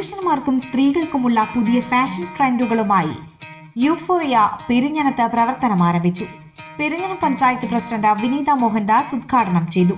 പുരുഷന്മാർക്കും സ്ത്രീകൾക്കുമുള്ള പുതിയ fashion ട്രെൻഡുകളുമായി euphoria പെരിഞ്ഞനത്ത് പ്രവർത്തനം ആരംഭിച്ചു. പെരിഞ്ഞനം പഞ്ചായത്ത് പ്രസിഡന്റ് വിനീത മോഹൻദാസ് ഉദ്ഘാടനം ചെയ്തു.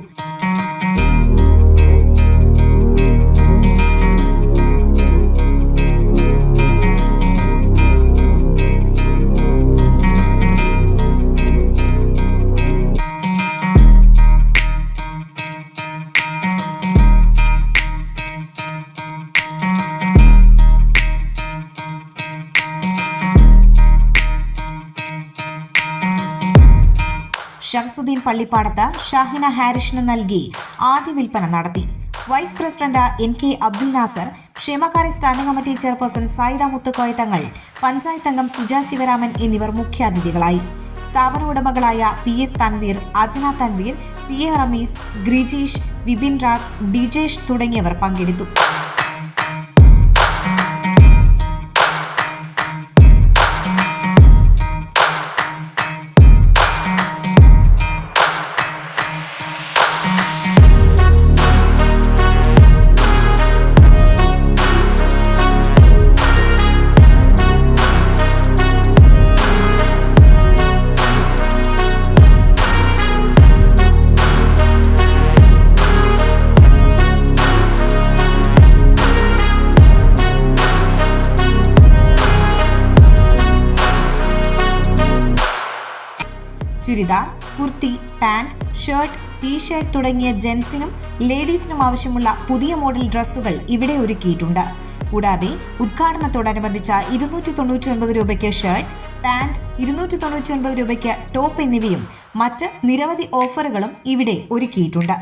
ഷംസുദ്ദീൻ പള്ളിപ്പാടത്ത് ഷാഹിന ഹാരിഷിന് നൽകി ആദ്യ വിൽപ്പന നടത്തി. Vice president NK Abdul Nasser, ക്ഷേമകാര്യ standing committee chairperson Sayida Muthukoya Thangal, panchayat അംഗം സുജ ശിവരാമൻ എന്നിവർ മുഖ്യാതിഥികളായി. സ്ഥാപന ഉടമകളായ PS തൻവീർ, അജന തൻവീർ, PA റമീസ്, ഗ്രിജീഷ്, വിപിൻ രാജ്, ഡിജേഷ് തുടങ്ങിയവർ പങ്കെടുത്തു. Churidar, kurti, pant, shirt, t-shirt തുടങ്ങിയ ജെൻസിനും ലേഡീസിനും ആവശ്യമുള്ള പുതിയ മോഡൽ ഡ്രസ്സുകൾ ഇവിടെ ഒരുക്കിയിട്ടുണ്ട്. കൂടാതെ ഉദ്ഘാടനത്തോടനുബന്ധിച്ച 299 രൂപയ്ക്ക് ഷർട്ട്, പാന്റ്, 299 രൂപയ്ക്ക് ടോപ്പ് എന്നിവയും മറ്റ് നിരവധി ഓഫറുകളും ഇവിടെ ഒരുക്കിയിട്ടുണ്ട്.